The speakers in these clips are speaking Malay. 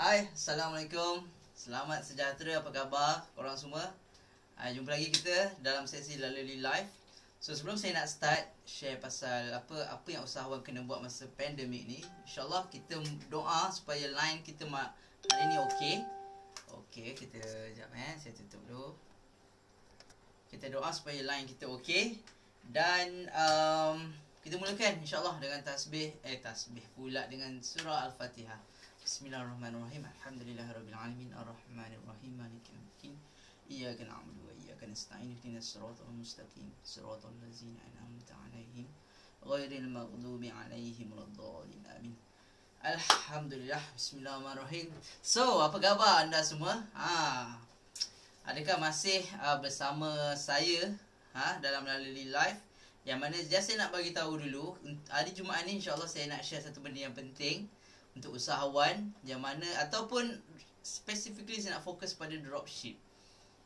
Hai, Assalamualaikum. Selamat sejahtera, apa khabar korang semua? Jumpa lagi kita dalam sesi Lalui Live. So sebelum saya nak start share pasal apa yang usahawan kena buat masa pandemik ni, InsyaAllah kita doa supaya line kita hari ni okey. Okey, kita sekejap saya tutup dulu. Kita doa supaya line kita okey. Dan kita mulakan insyaAllah dengan tasbih pula dengan surah Al-Fatihah. Bismillahirrahmanirrahim. Alhamdulillahirabbil alamin arrahmanir rahim maliki yaumiddin. Iyyaka na'budu wa iyyaka nasta'in ihdinas siratal mustaqim siratal ladzina an'amta 'alaihim ghairil maghdubi 'alaihim waladdallin. Amin. Alhamdulillah. Bismillahirrahmanirrahim. So, apa khabar anda semua? Adakah masih bersama saya dalam Lalui Live? Yang mana saya nak bagi tahu dulu, hari Jumaat ni insya-Allah saya nak share satu benda yang penting untuk usahawan yang mana ataupun specifically saya nak fokus pada dropship.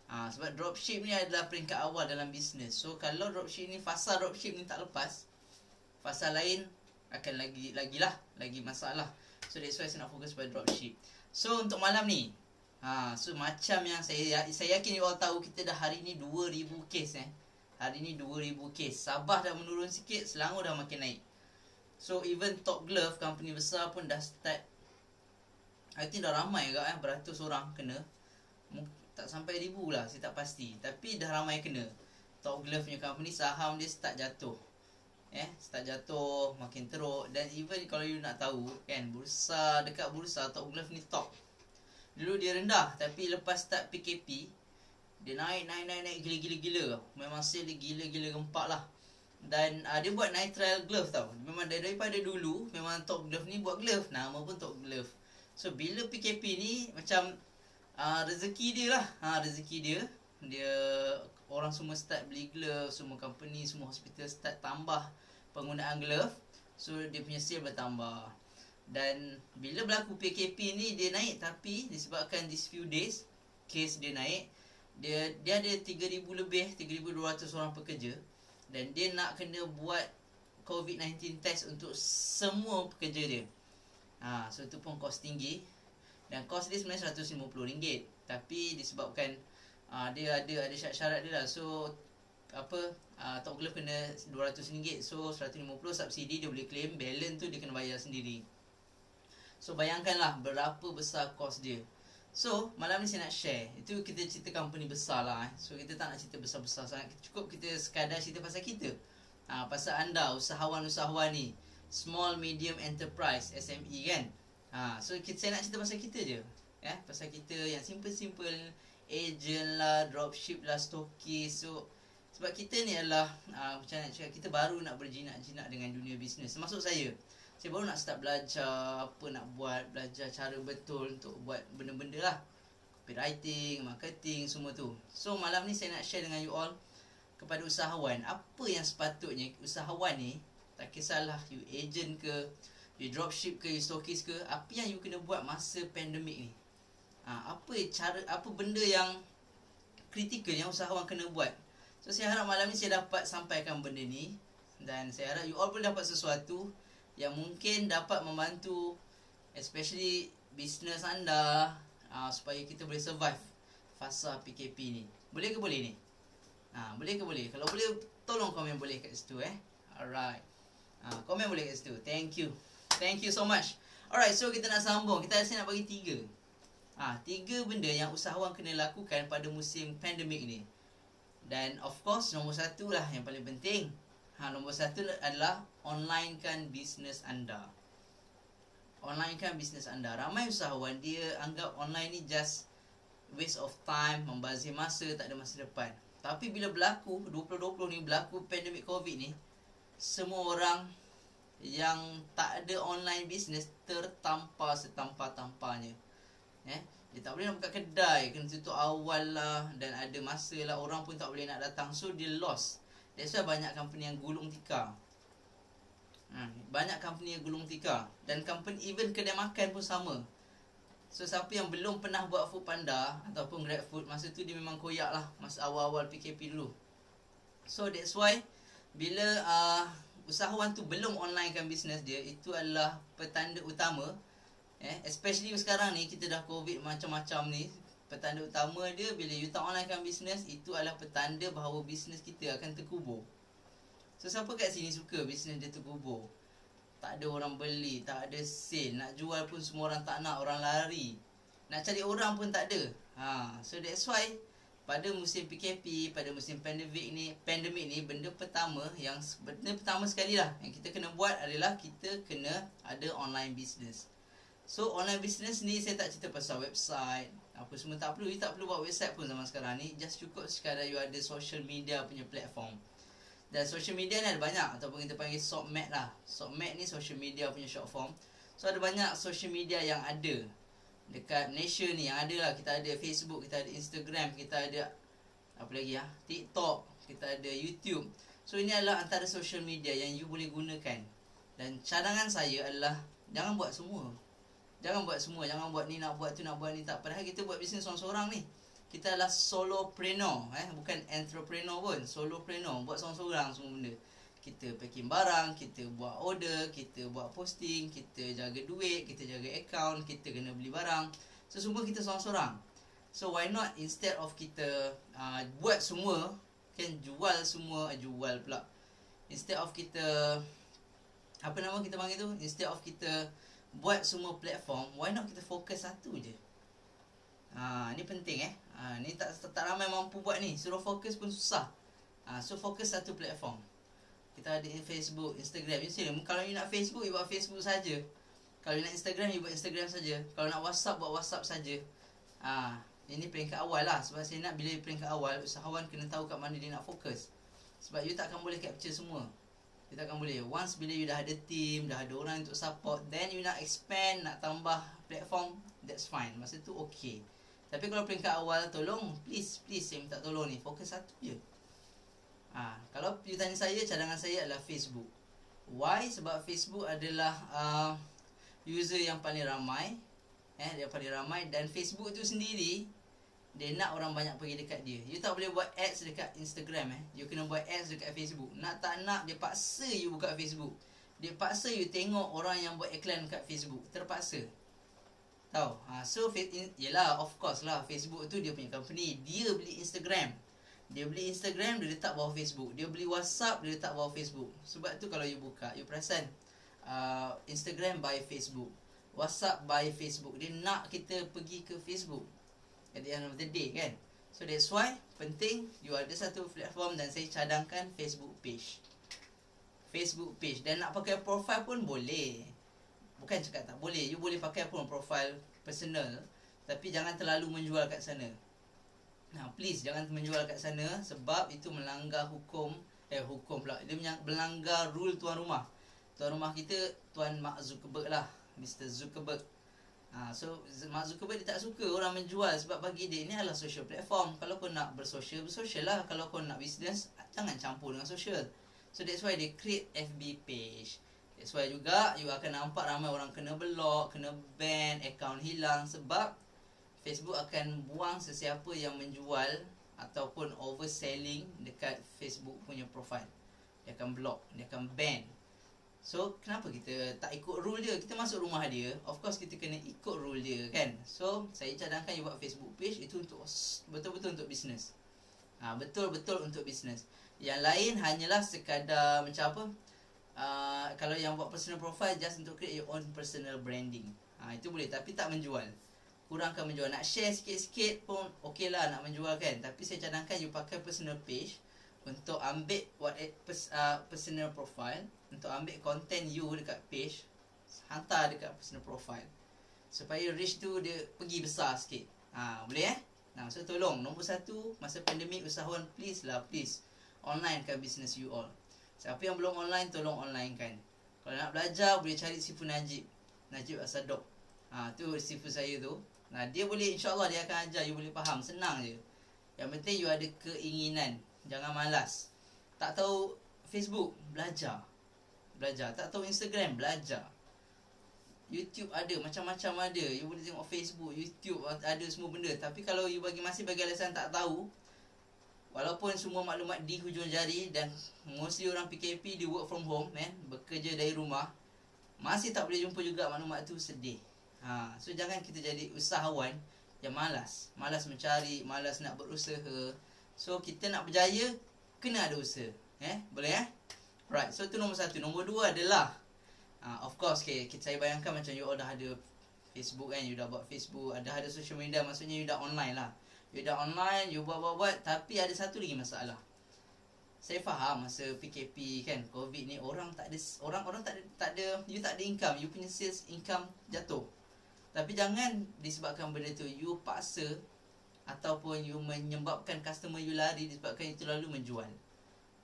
Sebab dropship ni adalah peringkat awal dalam bisnes. So kalau dropship ni, fasa dropship ni tak lepas, fasa lain akan lagi masalah. So that's why saya nak fokus pada dropship. So untuk malam ni, so macam yang saya yakin you all tahu, kita dah hari ni 2000 kes Hari ni 2000 kes. Sabah dah menurun sikit, Selangor dah makin naik. So even Top Glove, company besar pun dah start. I think dah ramai agak beratus orang kena. Tak sampai 1000 lah, saya tak pasti. Tapi dah ramai kena. Top Glove punya company, saham dia start jatuh. Start jatuh, makin teruk. Dan even kalau you nak tahu kan, dekat bursa Top Glove ni top. Dulu dia rendah, tapi lepas start PKP, dia naik gila-gila. Memang sale dia gila-gila gempak lah. Dan dia buat nitrile glove tau. Memang daripada dulu memang Top Glove ni buat glove. Nama pun Top Glove. So bila PKP ni macam rezeki dia lah. Rezeki dia. Dia orang semua start beli glove, semua company, semua hospital start tambah penggunaan glove. So dia punya sale bertambah. Dan bila berlaku PKP ni dia naik, tapi disebabkan this few days case dia naik, dia ada 3000 lebih, 3200 orang pekerja. Dan dia nak kena buat COVID-19 test untuk semua pekerja dia. So itu pun kos tinggi. Dan kos dia sebenarnya RM150. Tapi disebabkan dia ada syarat-syarat dia lah. So Top Glove kena RM200. So RM150 subsidi dia boleh claim. Balance tu dia kena bayar sendiri. So bayangkanlah berapa besar kos dia. So, malam ni saya nak share. Itu kita cerita company besar lah. So, kita tak nak cerita besar-besar sangat. Cukup kita sekadar cerita pasal kita. Pasal anda, usahawan-usahawan ni. Small, medium enterprise, SME kan. So, saya nak cerita pasal kita je. Pasal kita yang simple-simple. Agent lah, dropship lah, stokis. So, sebab kita ni adalah, macam nak cakap, kita baru nak berjinak-jinak dengan dunia bisnes. Termasuk saya. Saya baru nak start belajar apa nak buat, belajar cara betul untuk buat benda-benda lah. Copywriting, marketing, semua tu. So malam ni saya nak share dengan you all kepada usahawan. Apa yang sepatutnya usahawan ni, tak kisahlah you agent ke, you dropship ke, you stokis ke, apa yang you kena buat masa pandemik ni. Apa benda yang kritikal yang usahawan kena buat. So saya harap malam ni saya dapat sampaikan benda ni. Dan saya harap you all pun dapat sesuatu yang mungkin dapat membantu especially business anda supaya kita boleh survive fasa PKP ni. Boleh ke boleh ni? Boleh ke boleh? Kalau boleh, tolong komen boleh kat situ Alright. Komen boleh kat situ. Thank you. Thank you so much. Alright, so kita nak sambung. Saya nak bagi 3. 3 benda yang usahawan kena lakukan pada musim pandemik ni. Dan of course, nombor 1 lah yang paling penting. Nombor 1 adalah onlinekan bisnes anda. Onlinekan bisnes anda. Ramai usahawan dia anggap online ni just waste of time, membazir masa, tak ada masa depan. Tapi bila berlaku 2020 ni, berlaku pandemik COVID ni, semua orang yang tak ada online bisnes tertampar setampar-tamparnya. Dia tak boleh nak buka kedai, kena tutup awal lah, dan ada masa lah, orang pun tak boleh nak datang. So dia lost. That's why banyak company yang gulung tikar. Banyak company yang gulung tikar. Dan company, even kedai makan pun sama. So siapa yang belum pernah buat Foodpanda ataupun GrabFood, masa tu dia memang koyak lah masa awal-awal PKP dulu. So that's why bila usahawan tu belum onlinekan bisnes dia, itu adalah petanda utama Especially sekarang ni kita dah COVID macam-macam ni. Petanda utama dia bila you tak onlinekan bisnes, itu adalah petanda bahawa bisnes kita akan terkubur. So siapa kat sini suka bisnes dia terkubur? Tak ada orang beli, tak ada sale, nak jual pun semua orang tak nak, orang lari. Nak cari orang pun tak ada. So that's why pada musim PKP, pada musim pandemik ni, benda pertama sekali lah yang kita kena buat adalah kita kena ada online business. So online business ni saya tak cerita pasal website, apa semua tak perlu. You tak perlu buat website pun zaman sekarang ni. Just cukup sekadar you ada social media punya platform. Dan social media ni ada banyak, ataupun kita panggil SOCMED lah. SOCMED ni social media punya short form. So ada banyak social media yang ada dekat Malaysia ni, yang ada lah. Kita ada Facebook, kita ada Instagram, kita ada apa lagi TikTok, kita ada YouTube. So ini adalah antara social media yang you boleh gunakan. Dan cadangan saya adalah jangan buat semua. Jangan buat ni, nak buat tu, nak buat ni. Tak, padahal kita buat bisnes seorang-seorang ni. Kita adalah solopreneur, bukan entrepreneur pun, solopreneur. Buat seorang-seorang semua benda. Kita packing barang, kita buat order, kita buat posting, kita jaga duit, kita jaga account, kita kena beli barang. So semua kita seorang-seorang. So why not instead of kita buat semua, kan jual pula. Instead of kita kita panggil tu, instead of kita buat semua platform, why not kita fokus satu je. Ni penting ni tak ramai mampu buat ni. Suruh fokus pun susah. So fokus satu platform. Kita ada Facebook, Instagram. Kalau you nak Facebook, you buat Facebook saja. Kalau you nak Instagram, you buat Instagram saja. Kalau nak WhatsApp, buat WhatsApp saja. Ini peringkat awal lah. Sebab saya nak bila peringkat awal, usahawan kena tahu kat mana dia nak fokus. Sebab you takkan boleh capture semua. You takkan boleh. Once bila you dah ada team, dah ada orang untuk support, then you nak expand, nak tambah platform, that's fine. Masa tu okay. Tapi kalau peringkat awal, tolong, please saya minta tolong ni, fokus satu je. Kalau you tanya saya, cadangan saya adalah Facebook. Why? Sebab Facebook adalah user yang paling ramai. Dia paling ramai. Dan Facebook tu sendiri, dia nak orang banyak pergi dekat dia. You tak boleh buat ads dekat Instagram. You kena buat ads dekat Facebook. Nak tak nak, dia paksa you buka Facebook. Dia paksa you tengok orang yang buat iklan dekat Facebook. Terpaksa. Tahu? So, yelah, of course lah, Facebook tu dia punya company. Dia beli Instagram. Dia letak bawah Facebook. Dia beli WhatsApp, dia letak bawah Facebook. Sebab tu kalau you buka, you perasan Instagram by Facebook, WhatsApp by Facebook. Dia nak kita pergi ke Facebook at the end of the day, kan? So that's why penting you ada satu platform. Dan saya cadangkan Facebook page. Dan nak pakai profile pun boleh. Bukan cakap tak boleh. You boleh pakai pun profile personal, tapi jangan terlalu menjual kat sana. Please jangan menjual kat sana. Sebab itu melanggar hukum pula. Dia melanggar rule tuan rumah. Tuan rumah kita, Tuan Mark Zuckerberg lah, Mr. Zuckerberg. So Mark Zuckerberg dia tak suka orang menjual. Sebab bagi dia, ini adalah social platform. Kalau kau nak bersosial lah. Kalau kau nak bisnes, jangan campur dengan social. So that's why they create FB page. That's why juga you akan nampak ramai orang kena block, kena ban, account hilang. Sebab Facebook akan buang sesiapa yang menjual ataupun overselling dekat Facebook punya profile. Dia akan block, dia akan ban. So, kenapa kita tak ikut rule dia? Kita masuk rumah dia, of course kita kena ikut rule dia, kan? So, saya cadangkan you buat Facebook page, itu untuk betul-betul untuk bisnes. Betul-betul untuk bisnes. Yang lain hanyalah sekadar macam apa? Kalau yang buat personal profile, just untuk create your own personal branding. Itu boleh, tapi tak menjual. Kurangkan menjual. Nak share sikit-sikit pun okey lah nak menjual, kan? Tapi saya cadangkan you pakai personal page untuk ambil personal profile, untuk ambil content you dekat page, hantar dekat personal profile, supaya reach tu dia pergi besar sikit. Boleh so tolong, nombor satu, masa pandemik, usahawan please online kan business you all. Siapa yang belum online, tolong online kan. Kalau nak belajar, boleh cari Sifu Najib Asadok. Tu Sifu saya tu. Dia boleh, insyaAllah dia akan ajar, you boleh faham, senang je. Yang penting you ada keinginan. Jangan malas. Tak tahu Facebook, belajar. Tak tahu Instagram, belajar. YouTube ada, macam-macam ada. You boleh tengok Facebook, YouTube, ada semua benda. Tapi kalau you masih bagi alasan tak tahu, walaupun semua maklumat di hujung jari, dan mostly orang PKP, di work from home, bekerja dari rumah, masih tak boleh jumpa juga maklumat tu, sedih. So jangan kita jadi usahawan yang malas mencari, malas nak berusaha. So kita nak berjaya, kena ada usaha. Boleh Right, so tu nombor satu. Nombor dua adalah of course, saya bayangkan macam you all dah ada Facebook kan, you dah buat Facebook, ada social media, maksudnya you dah online lah. You dah online, you buat, tapi ada satu lagi masalah. Saya faham masa PKP kan, COVID ni orang tak ada you tak ada income, you punya sales income jatuh. Tapi jangan disebabkan benda tu you paksa ataupun you menyebabkan customer you lari disebabkan you terlalu menjual.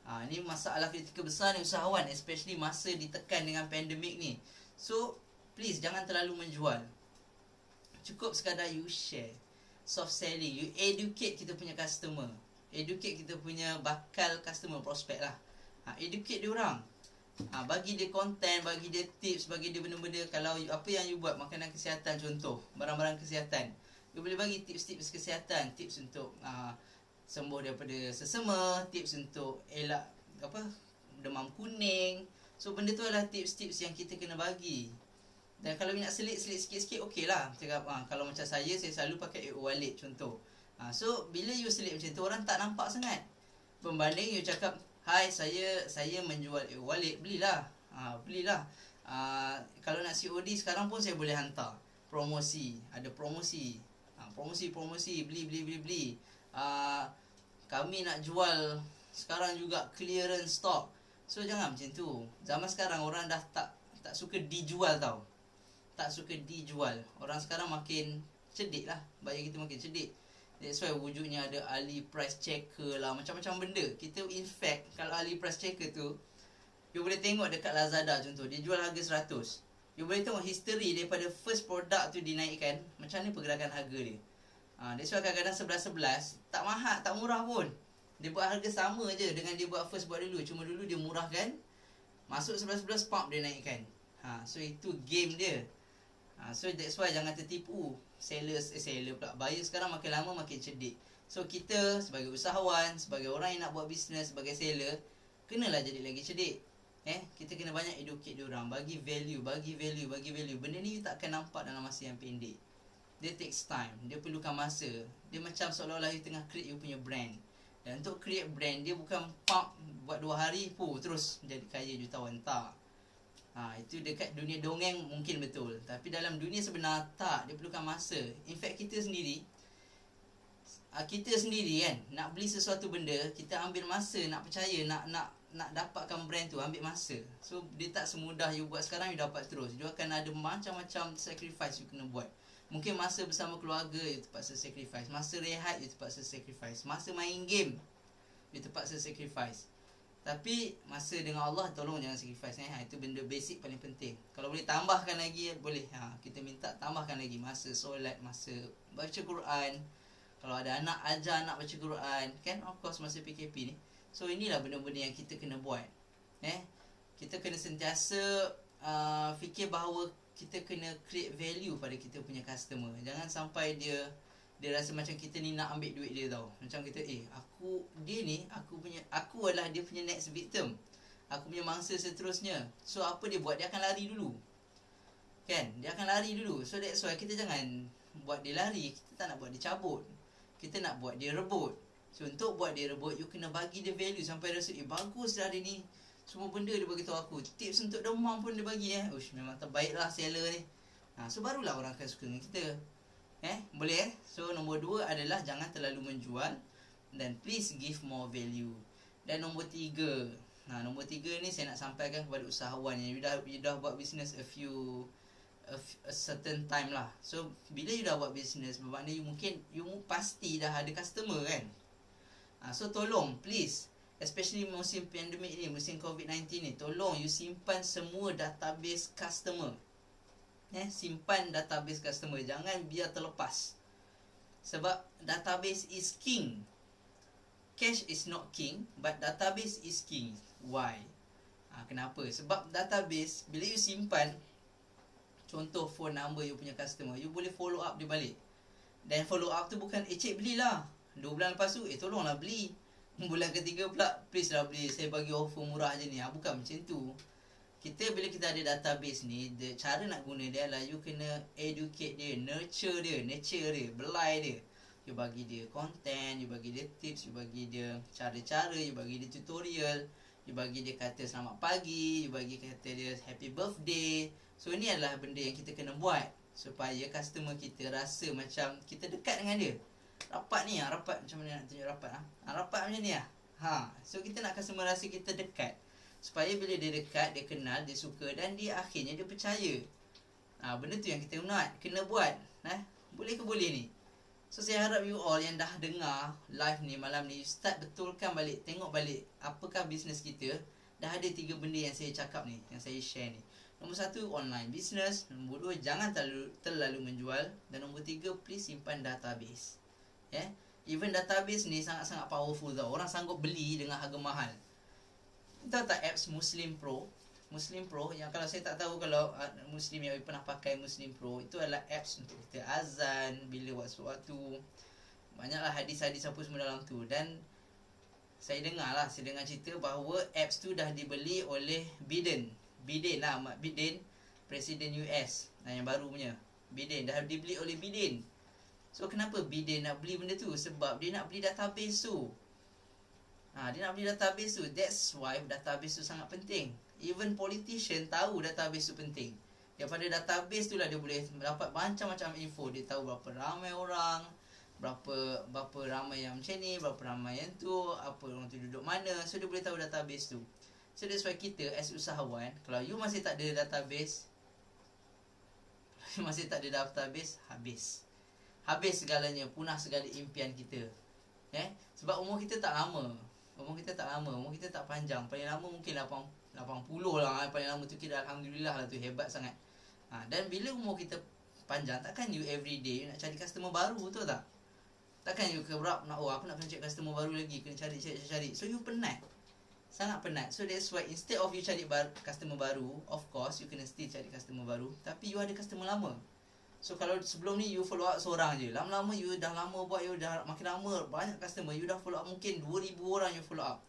Ini masalah kritikal besar ni usahawan, especially masa ditekan dengan pandemik ni. So please jangan terlalu menjual. Cukup sekadar you share, soft selling, you educate kita punya customer, educate kita punya bakal customer, prospect lah. Educate dia orang. Bagi dia konten, bagi dia tips, bagi dia benda-benda. Kalau apa yang you buat, makanan kesihatan contoh, barang-barang kesihatan, you boleh bagi tips-tips kesihatan, tips untuk sembuh daripada sesama, tips untuk elak demam kuning. So benda tu adalah tips-tips yang kita kena bagi. Dan kalau you nak selit sikit-sikit, okey lah. Cakap, kalau macam saya selalu pakai wallet contoh. So bila you selit macam tu, orang tak nampak sangat. Berbanding you cakap, hai, saya menjual wallet, belilah. Kalau nak COD sekarang pun saya boleh hantar promosi, ada promosi. Promosi, beli. Kami nak jual sekarang juga clearance stock. So jangan macam tu. Zaman sekarang orang dah tak suka dijual tau. Tak suka dijual. Orang sekarang makin cerdik lah. Buyer kita makin cerdik. That's why wujudnya ada ahli price checker lah, macam-macam benda. Kita in fact, kalau ahli price checker tu, you boleh tengok dekat Lazada contoh, dia jual harga 100. You boleh tengok history daripada first product tu dinaikkan, macam mana pergerakan harga dia. That's why kadang-kadang 11 tak mahal, tak murah pun. Dia buat harga sama je dengan dia buat dulu. Cuma dulu dia murahkan, masuk 11 pump dia naikkan. So itu game dia. So that's why jangan tertipu. Seller pula, buyer sekarang makin lama makin cerdik. So kita sebagai usahawan, sebagai orang yang nak buat bisnes, sebagai seller, kenalah jadi lagi cerdik. Kita kena banyak educate diorang, bagi value. Benda ni you tak akan nampak dalam masa yang pendek. Dia takes time, dia perlukan masa. Dia macam seolah-olah you tengah create you punya brand. Dan untuk create brand, dia bukan pump buat 2 hari terus menjadi kaya jutawan, tak. Itu dekat dunia dongeng mungkin betul, tapi dalam dunia sebenar tak, dia perlukan masa. In fact kita sendiri kan, nak beli sesuatu benda, kita ambil masa nak percaya, nak dapatkan brand tu, ambil masa. So dia tak semudah you buat sekarang you dapat terus. Dia akan ada macam-macam sacrifice you kena buat. Mungkin masa bersama keluarga you terpaksa sacrifice, masa rehat you terpaksa sacrifice, masa main game you terpaksa sacrifice. Tapi masa dengan Allah, tolong jangan sacrifice. Itu benda basic paling penting. Kalau boleh tambahkan lagi, boleh. Kita minta tambahkan lagi masa solat, masa baca Quran. Kalau ada anak, ajar anak baca Quran, kan, of course masa PKP ni. So inilah benda-benda yang kita kena buat. Kita kena sentiasa fikir bahawa kita kena create value pada kita punya customer. Jangan sampai dia rasa macam kita ni nak ambil duit dia tau. Macam kita, aku adalah dia punya next victim, aku punya mangsa seterusnya. So apa dia buat? Dia akan lari dulu, kan? Dia akan lari dulu. So that's why kita jangan buat dia lari. Kita tak nak buat dia cabut, kita nak buat dia rebut. So untuk buat dia rebut, you kena bagi dia value sampai rasa, bagus dah dia ni, semua benda dia bagi tahu aku. Tips untuk demam pun dia bagi. Memang terbaik lah seller ni. So barulah orang akan suka dengan kita. Boleh. So nombor 2 adalah jangan terlalu menjual, dan please give more value. Dan nombor 3, nombor 3 ni saya nak sampaikan kepada usahawan yang you dah buat business a certain time lah. So bila you dah buat business, bermakna you pasti dah ada customer kan. So tolong please, especially musim pandemik ni, musim COVID-19 ni, tolong you simpan semua database customer. Simpan database customer, jangan biar terlepas. Sebab database is king. Cash is not king, but database is king. Why? Kenapa? Sebab database, bila you simpan, contoh phone number you punya customer, you boleh follow up dia balik. Dan follow up tu bukan, cik belilah 2 bulan lepas tu, tolonglah beli. Bulan ketiga pula, please lah beli, saya bagi offer murah je ni. Bukan macam tu. bila kita ada database ni, cara nak guna dia adalah you kena educate dia, nurture dia, belai dia. You bagi dia content, you bagi dia tips, you bagi dia cara-cara, you bagi dia tutorial, you bagi dia kata selamat pagi, you bagi kata dia happy birthday. So ni adalah benda yang kita kena buat supaya customer kita rasa macam kita dekat dengan dia. Rapat ni rapat macam mana nak tunjuk rapat rapat macam ni So kita nak customer rasa kita dekat, supaya bila dia dekat, dia kenal, dia suka, dan dia akhirnya dia percaya. Benda tu yang kita kena buat. Boleh ke boleh ni? So saya harap you all yang dah dengar live ni malam ni, start betulkan balik, tengok balik apakah bisnes kita. Dah ada 3 benda yang saya cakap ni, yang saya share ni. Nombor 1, online business. Nombor 2, jangan terlalu menjual. Dan nombor 3, please simpan database. Even database ni sangat-sangat powerful tau. Orang sanggup beli dengan harga mahal. Tahu tak apps Muslim Pro? Muslim Pro, yang kalau saya tak tahu, kalau Muslim yang pernah pakai Muslim Pro, itu adalah apps untuk kita azan bila buat sesuatu. Banyaklah hadis-hadis apa semua dalam tu. Dan saya dengar cerita bahawa apps tu dah dibeli oleh Biden, Presiden US, yang baru punya. Biden dah dibeli oleh Biden. So kenapa Biden nak beli benda tu? Sebab dia nak beli database tu. Dia nak beli database tu. That's why database tu sangat penting. Even politician tahu database tu penting. Daripada database tu lah dia boleh dapat macam-macam info. Dia tahu berapa ramai orang, berapa ramai yang macam ni, berapa ramai yang tu, apa orang tu duduk mana. So dia boleh tahu database tu. So that's why kita as usahawan, kalau you masih tak ada database, habis segalanya, punah segala impian kita. Sebab umur kita tak lama. Umur kita tak panjang. Paling lama mungkin 80 lah. Paling lama tu kita alhamdulillah lah tu, hebat sangat. Dan bila umur kita panjang, takkan you everyday you nak cari customer baru, betul tak? Takkan you kerap nak, aku nak kena cari customer baru lagi, kena cari. So you penat. Sangat penat. So that's why instead of you cari customer baru, of course you kena still cari customer baru, tapi you ada customer lama. So kalau sebelum ni you follow up seorang je, lama-lama you dah lama buat, you dah makin lama banyak customer, you dah follow up mungkin 2,000 orang you follow up.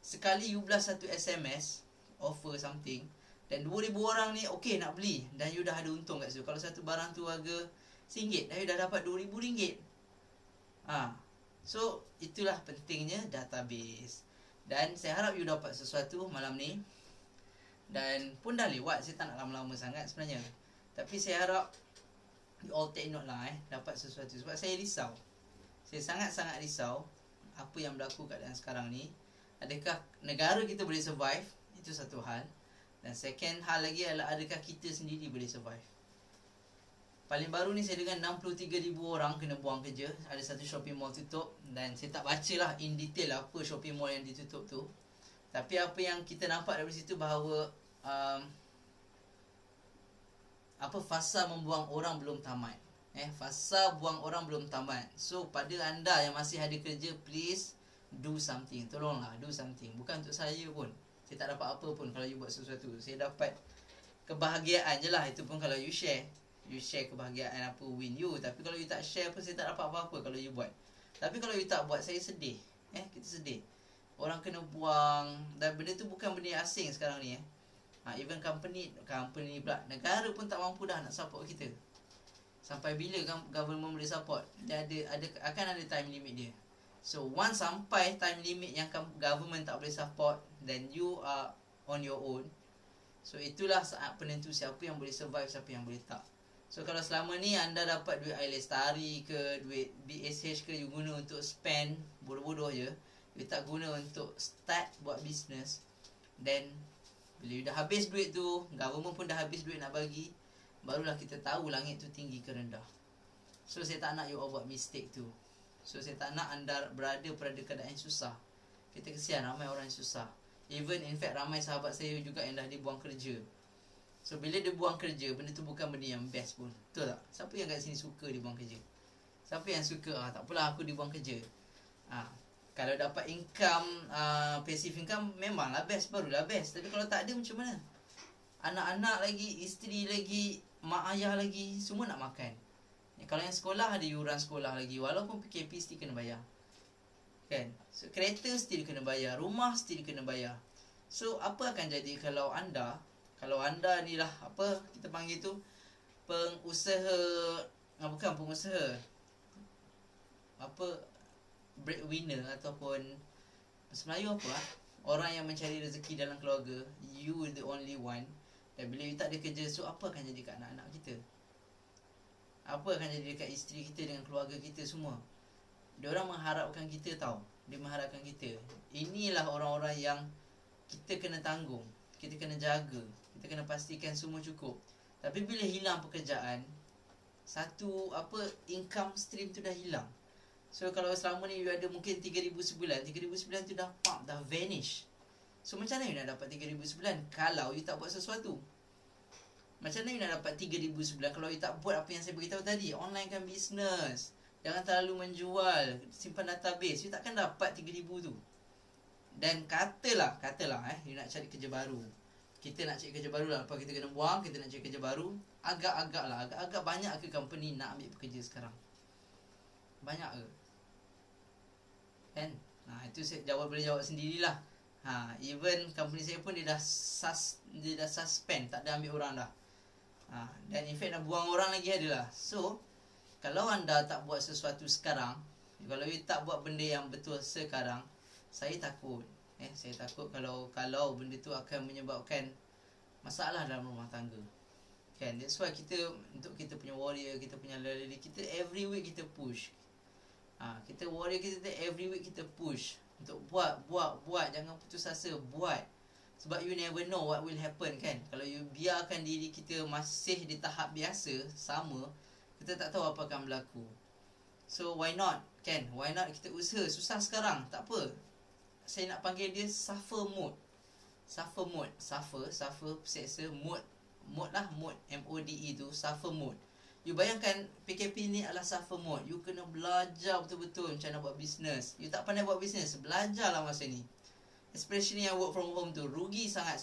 Sekali you blast satu SMS offer something, dan 2,000 orang ni okey nak beli, dan you dah ada untung kat situ. Kalau satu barang tu harga RM1, dan you dah dapat RM2,000. So itulah pentingnya database. Dan saya harap you dapat sesuatu malam ni. Dan pun dah lewat, saya tak nak lama-lama sangat sebenarnya. Tapi saya harap you all take note lah dapat sesuatu. Sebab saya risau. Saya sangat-sangat risau apa yang berlaku keadaan sekarang ni. Adakah negara kita boleh survive? Itu satu hal. Dan second hal lagi adalah adakah kita sendiri boleh survive? Paling baru ni saya dengar 63,000 orang kena buang kerja. Ada satu shopping mall tutup. Dan saya tak baca lah in detail apa shopping mall yang ditutup tu. Tapi apa yang kita nampak dari situ bahawa fasa membuang orang belum tamat. Fasa buang orang belum tamat. So pada anda yang masih ada kerja, please do something. Tolonglah do something. Bukan untuk saya pun. Saya tak dapat apa pun kalau you buat sesuatu. Saya dapat kebahagiaan je lah. Itu pun kalau you share. You share kebahagiaan apa win you. Tapi kalau you tak share pun saya tak dapat apa-apa kalau you buat. Tapi kalau you tak buat, saya sedih. Kita sedih. Orang kena buang. Dan benda tu bukan benda asing sekarang ni. Even company pula, negara pun tak mampu dah nak support kita. Sampai bila government boleh support? Dia akan ada time limit dia. So once sampai time limit yang government tak boleh support, then you are on your own. So itulah saat penentu siapa yang boleh survive, siapa yang boleh tak. So kalau selama ni anda dapat duit iLestari ke, duit BSH ke, you guna untuk spend bodoh-bodoh je, you tak guna untuk start buat business, then bila you dah habis duit tu, government pun dah habis duit nak bagi, barulah kita tahu langit tu tinggi ke rendah. So saya tak nak you all buat mistake tu. So saya tak nak anda berada pada keadaan yang susah. Kita kesian ramai orang yang susah. Even in fact ramai sahabat saya juga yang dah dibuang kerja. So bila dia buang kerja, benda tu bukan benda yang best pun. Betul tak? Siapa yang kat sini suka dibuang kerja? Siapa yang suka, tak apalah aku dibuang kerja. Kalau dapat income, passive income, memanglah best, barulah best. Tapi kalau tak ada macam mana? Anak-anak lagi, isteri lagi, mak ayah lagi, semua nak makan. Kalau yang sekolah ada yuran sekolah lagi. Walaupun PKP still kena bayar. Kan? So kereta still kena bayar, rumah still kena bayar. So apa akan jadi kalau anda Kalau anda ni lah apa kita panggil tu, pengusaha, bukan pengusaha, apa, breadwinner ataupun bahasa Melayu apa lah, orang yang mencari rezeki dalam keluarga, you the only one. Dan bila you tak ada kerja, so apa akan jadi kat anak-anak kita? Apa akan jadi dekat isteri kita dengan keluarga kita semua? Diorang mengharapkan kita tahu. Dia mengharapkan kita. Inilah orang-orang yang kita kena tanggung, kita kena jaga, kita kena pastikan semua cukup. Tapi bila hilang pekerjaan, satu income stream tu dah hilang. So kalau selama ni you ada mungkin 3,000 sebulan, 3,000 sebulan tu dah vanish. So macam mana you nak dapat 3,000 sebulan kalau you tak buat sesuatu? Macam mana you nak dapat 3,000 sebulan kalau you tak buat apa yang saya beritahu tadi? Online kan business. Jangan terlalu menjual, simpan database. You takkan dapat 3,000 tu. Dan katalah you nak cari kerja baru. Kita nak cari kerja baru lah. Lepas kita kena buang, kita nak cari kerja baru. Agak banyak ke company nak ambil pekerja sekarang? Banyak ke? Kan? Itu saya boleh jawab sendirilah. Even company saya pun dia dah suspend, tak ada ambil orang dah. Dan in fact nak buang orang lagi adalah. So, kalau anda tak buat sesuatu sekarang, kalau you tak buat benda yang betul sekarang, saya takut. Saya takut kalau benda tu akan menyebabkan masalah dalam rumah tangga. Kan? That's why untuk kita punya warrior, kita punya lelaki, kita every week kita push. Kita warrior kita every week kita push untuk buat, jangan putus asa, buat. Sebab you never know what will happen, kan. Kalau you biarkan diri kita masih di tahap biasa, sama, kita tak tahu apa akan berlaku. So why not, kan? Why not kita usaha. Susah sekarang, tak apa. Saya nak panggil dia suffer mode. Suffer mode, seksa, mode lah, mode, M-O-D-E tu, suffer mode. You bayangkan PKP ni adalah suffer mode. You kena belajar betul-betul macam nak buat bisnes. You tak pandai buat bisnes, belajarlah masa ni. Especially yang work from home tu, rugi sangat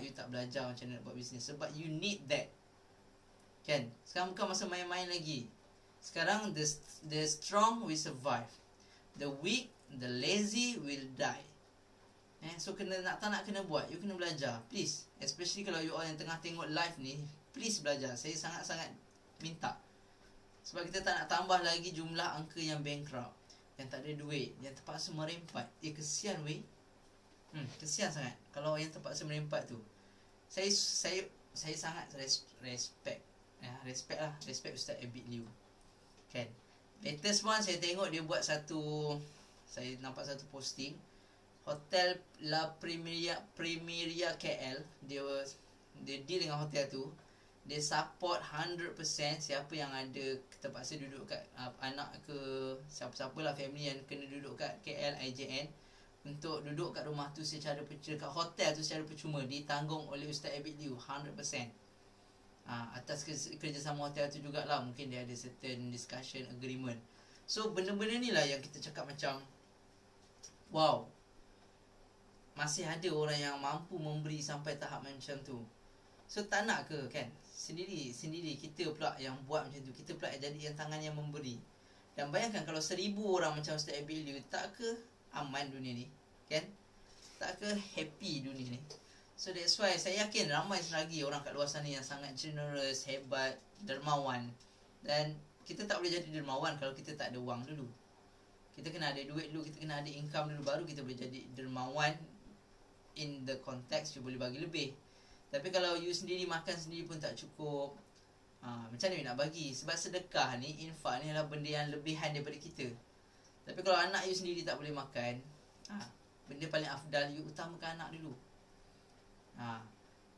you tak belajar macam nak buat bisnes. Sebab you need that, kan? Sekarang bukan masa main-main lagi. Sekarang the strong will survive, the weak, the lazy will die. So tak nak kena buat, you kena belajar, please. Especially kalau you all yang tengah tengok live ni, please belajar. Saya sangat-sangat minta. Sebab kita tak nak tambah lagi jumlah angka yang bankrupt, yang tak ada duit, yang terpaksa merempat. kesian weh. Kesian sangat kalau yang terpaksa merempat tu. Saya sangat respect. Respect Ustaz Abid Liu, kan. Latest one saya tengok dia buat saya nampak satu posting, Hotel La Primeria KL. Dia deal dengan hotel tu. Dia support 100% siapa yang ada terpaksa duduk kat anak ke siapa-siapa lah family yang kena duduk kat KL IJN, untuk duduk kat rumah tu secara kat hotel tu secara percuma, ditanggung oleh Ustaz Abid Liu 100%. Atas kerjasama hotel tu jugalah, mungkin dia ada certain discussion agreement. So benda-benda ni lah yang kita cakap macam wow, masih ada orang yang mampu memberi sampai tahap macam tu. So tak nak ke, kan? Sendiri kita pula yang buat macam tu. Kita pula jadi yang tangan yang memberi. Dan bayangkan kalau 1,000 orang macam Ustaz Abid Liu, tak ke aman dunia ni, kan? Tak ke happy dunia ni. So that's why saya yakin ramai lagi orang kat luar sana yang sangat generous, hebat, dermawan. Dan kita tak boleh jadi dermawan kalau kita tak ada wang dulu. Kita kena ada duit dulu, kita kena ada income dulu, baru kita boleh jadi dermawan. In the context you boleh bagi lebih. Tapi kalau you sendiri makan sendiri pun tak cukup, macam mana you nak bagi? Sebab sedekah ni, infak ni adalah benda yang lebihan daripada kita. Tapi kalau anak you sendiri tak boleh makan, benda paling afdal you utamakan anak dulu.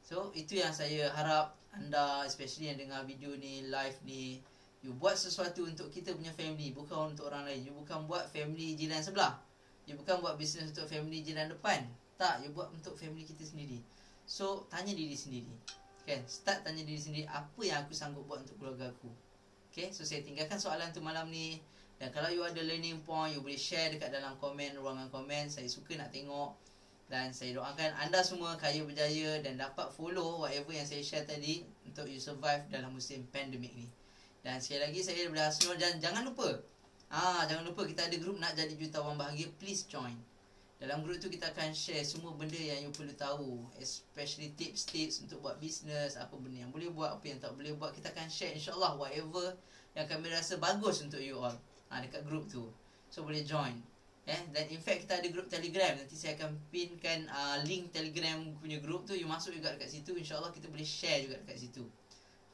So itu yang saya harap anda, especially yang dengar video ni, live ni, you buat sesuatu untuk kita punya family, bukan untuk orang lain. You bukan buat family jiran sebelah, you bukan buat bisnes untuk family jiran depan. Tak, you buat untuk family kita sendiri. So tanya diri sendiri, kan? Start tanya diri sendiri, apa yang aku sanggup buat untuk keluarga aku. Okay, so saya tinggalkan soalan tu malam ni. Dan kalau you ada learning point, you boleh share dekat dalam komen, ruangan komen. Saya suka nak tengok. Dan saya doakan anda semua kaya berjaya dan dapat follow whatever yang saya share tadi, untuk you survive dalam musim pandemik ni. Dan sekali lagi saya daripada Hasnul, dan jangan lupa kita ada grup nak jadi jutawan bahagia. Please join. Dalam grup tu kita akan share semua benda yang you perlu tahu, especially tips-tips untuk buat bisnes, apa benda yang boleh buat, apa yang tak boleh buat. Kita akan share insyaAllah whatever yang kami rasa bagus untuk you all dekat grup tu. So boleh join. Dan in fact kita ada grup Telegram. Nanti saya akan pinkan link Telegram punya grup tu. You masuk juga dekat situ. InsyaAllah kita boleh share juga dekat situ.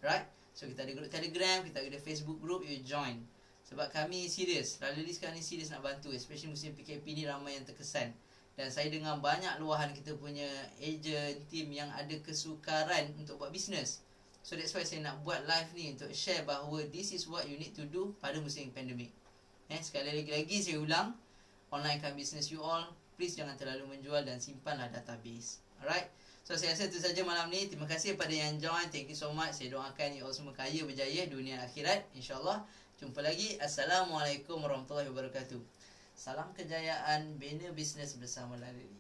Right? So kita ada grup Telegram, kita ada Facebook group. You join. Sebab kami serius. Lalu sekarang ni serius nak bantu. Especially musim PKP ni ramai yang terkesan. Dan saya dengar banyak luahan kita punya agent, team yang ada kesukaran untuk buat bisnes. So that's why saya nak buat live ni untuk share bahawa this is what you need to do pada musim pandemik. Sekali lagi saya ulang, onlinekan business you all. Please jangan terlalu menjual dan simpanlah database. Alright. So saya rasa itu saja malam ni. Terima kasih pada yang join. Thank you so much. Saya doakan you all semua kaya berjaya dunia akhirat, InsyaAllah. Jumpa lagi. Assalamualaikum warahmatullahi wabarakatuh. Salam kejayaan, bina bisnes bersama Lalili.